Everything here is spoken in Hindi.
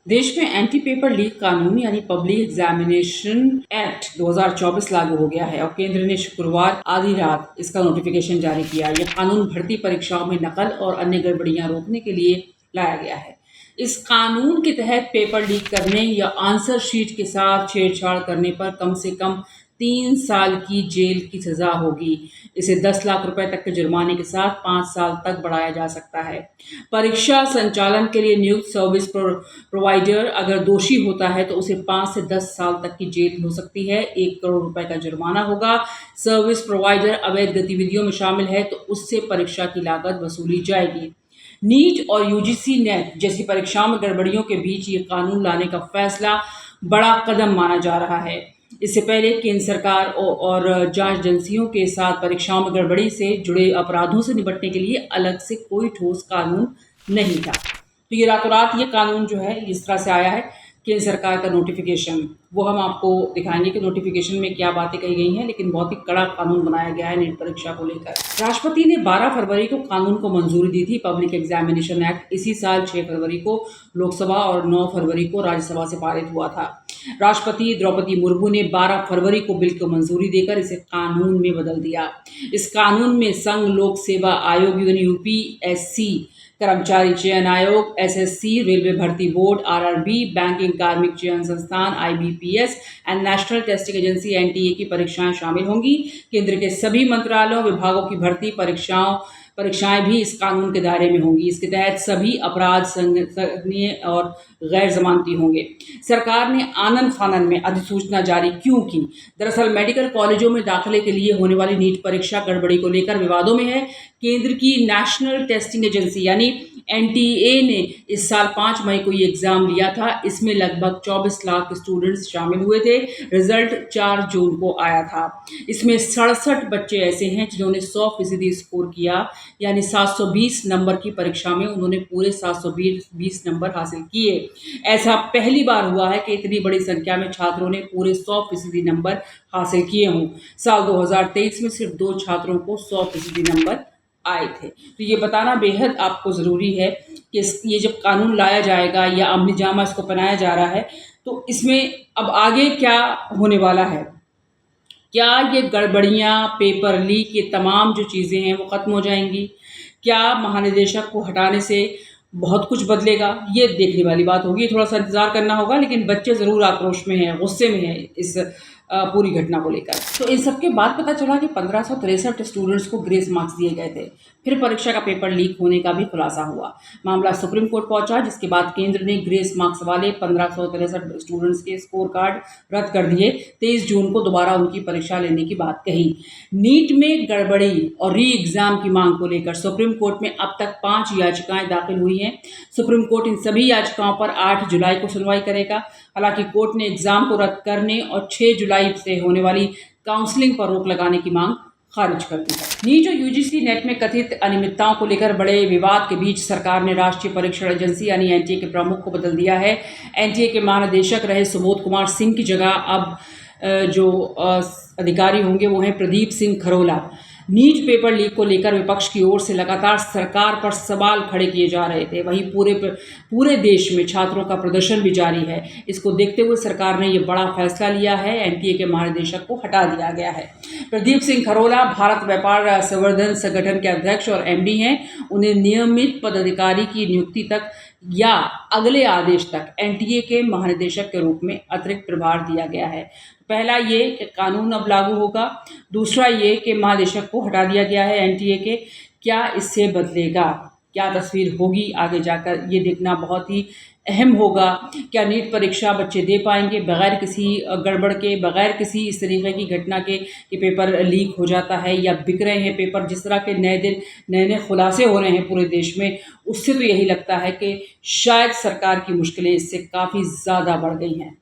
देश में एंटी पेपर लीक कानून यानी पब्लिक एग्जामिनेशन एक्ट 2024 लागू हो गया है और केंद्र ने शुक्रवार आधी रात इसका नोटिफिकेशन जारी किया। यह कानून भर्ती परीक्षाओं में नकल और अन्य गड़बड़ियां रोकने के लिए लाया गया है। इस कानून के तहत पेपर लीक करने या आंसर शीट के साथ छेड़छाड़ करने पर कम से कम 3 साल की जेल की सजा होगी। इसे 10 लाख रुपए तक के जुर्माने के साथ 5 साल तक बढ़ाया जा सकता है। परीक्षा संचालन के लिए नियुक्त सर्विस प्रोवाइडर अगर दोषी होता है तो उसे 5 से 10 साल तक की जेल हो सकती है, 1 करोड़ रुपए का जुर्माना होगा। सर्विस प्रोवाइडर अवैध गतिविधियों में शामिल है तो उससे परीक्षा की लागत वसूली जाएगी। नीट और यूजीसी नेट जैसी परीक्षाओं में गड़बड़ियों के बीच ये कानून लाने का फैसला बड़ा कदम माना जा रहा है। इससे पहले केंद्र सरकार और जांच एजेंसियों के साथ परीक्षाओं में गड़बड़ी से जुड़े अपराधों से निपटने के लिए अलग से कोई ठोस कानून नहीं था। तो ये रातों रात ये कानून जो है इस तरह से आया है, केंद्र सरकार का नोटिफिकेशन, वो हम आपको दिखाएंगे कि नोटिफिकेशन में क्या बातें कही गई हैं, लेकिन बहुत ही कड़ा कानून बनाया गया है नीट परीक्षा को लेकर। राष्ट्रपति ने 12 फरवरी को कानून को मंजूरी दी थी। पब्लिक एग्जामिनेशन एक्ट इसी साल 6 फरवरी को लोकसभा और 9 फरवरी को राज्यसभा से पारित हुआ था। राष्ट्रपति द्रौपदी मुर्मू ने 12 फरवरी को बिल को मंजूरी देकर इसे कानून में बदल दिया। इस कानून में संघ लोक सेवा आयोग यानी यूपीएससी, कर्मचारी चयन आयोग एसएससी, रेलवे भर्ती बोर्ड आरआरबी, बैंकिंग कार्मिक चयन संस्थान IBPS and national testing agency NTA की परीक्षाएं शामिल होंगी। केंद्र के सभी मंत्रालयों विभागों की भर्ती परीक्षाएं भी इस कानून के दायरे में होंगी। इसके तहत सभी अपराध संज्ञेय और गैर जमानती होंगे। सरकार ने आनन फानन में अधिसूचना जारी क्यों की? दरअसल मेडिकल कॉलेजों में दाखिले के लिए होने वाली नीट परीक्षा गड़बड़ी को लेकर विवादों में है। केंद्र की नेशनल टेस्टिंग एजेंसी यानी एनटीए ने इस साल 5 मई को ये एग्जाम लिया था। इसमें लगभग 24 लाख स्टूडेंट्स शामिल हुए थे। रिजल्ट 4 जून को आया था। इसमें 67 बच्चे ऐसे हैं जिन्होंने 100% स्कोर किया, यानी 720 नंबर की परीक्षा में उन्होंने पूरे 720 नंबर हासिल किए। ऐसा पहली बार हुआ है कि इतनी बड़ी संख्या में छात्रों ने पूरे 100% नंबर हासिल किए हों। साल 2023 में सिर्फ 2 छात्रों को 100% नंबर आए थे। तो ये बताना बेहद आपको ज़रूरी है कि ये जब कानून लाया जाएगा या अमली जामा इसको पहनाया जा रहा है तो इसमें अब आगे क्या होने वाला है। क्या ये गड़बड़ियाँ, पेपर लीक, ये तमाम जो चीज़ें हैं वो ख़त्म हो जाएंगी? क्या महानिदेशक को हटाने से बहुत कुछ बदलेगा? ये देखने वाली बात होगी। थोड़ा सा इंतज़ार करना होगा, लेकिन बच्चे ज़रूर आक्रोश में हैं, गुस्से में हैं इस पूरी घटना को लेकर। तो इन सब के बाद पता चला कि 1563 स्टूडेंट्स को ग्रेस मार्क्स दिए गए थे। फिर परीक्षा का पेपर लीक होने का भी खुलासा हुआ। मामला सुप्रीम कोर्ट पहुंचा, जिसके बाद केंद्र ने ग्रेस मार्क्स वाले 1563 स्टूडेंट्स के स्कोर कार्ड रद्द कर दिए। 23 जून को दोबारा उनकी परीक्षा लेने की बात कही। नीट में गड़बड़ी और री एग्जाम की मांग को लेकर सुप्रीम कोर्ट में अब तक 5 याचिकाएं दाखिल हुई हैं। सुप्रीम कोर्ट इन सभी याचिकाओं पर 8 जुलाई को सुनवाई करेगा। हालांकि कोर्ट ने एग्जाम को रद्द करने और 6 जुलाई से होने वाली काउंसलिंग पर रोक लगाने की मांग खारिज कर दी है। नीट और यूजीसी नेट में कथित अनियमितताओं को लेकर बड़े विवाद के बीच सरकार ने राष्ट्रीय परीक्षण एजेंसी यानी एनटीए के प्रमुख को बदल दिया है। एनटीए के महानिदेशक रहे सुबोध कुमार सिंह की जगह अब जो अधिकारी होंगे वो हैं Pradeep Singh Kharola. NEET paper leak को लेकर विपक्ष की ओर से लगातार सरकार पर सवाल खड़े किए जा रहे थे। वहीं पूरे देश में छात्रों का प्रदर्शन भी जारी है। इसको देखते हुए सरकार ने ये बड़ा फैसला लिया है। एनटीए के महानिदेशक को हटा दिया गया है। प्रदीप सिंह खरोला भारत व्यापार संवर्धन संगठन के अध्यक्ष और एमडी हैं। उन्हें नियमित पदाधिकारी की नियुक्ति तक या अगले आदेश तक एनटीए के महानिदेशक के रूप में अतिरिक्त प्रभार दिया गया है। पहला ये कि कानून अब लागू होगा, दूसरा ये कि महानिदेशक को हटा दिया गया है एनटीए के। क्या इससे बदलेगा, क्या तस्वीर होगी आगे जाकर, ये देखना बहुत ही अहम होगा। क्या नीट परीक्षा बच्चे दे पाएंगे बगैर किसी गड़बड़ के, बगैर किसी इस तरीके की घटना के कि पेपर लीक हो जाता है या बिक रहे हैं पेपर, जिस तरह के नए खुलासे हो रहे हैं पूरे देश में, उससे तो यही लगता है कि शायद सरकार की मुश्किलें इससे काफ़ी ज़्यादा बढ़ गई हैं।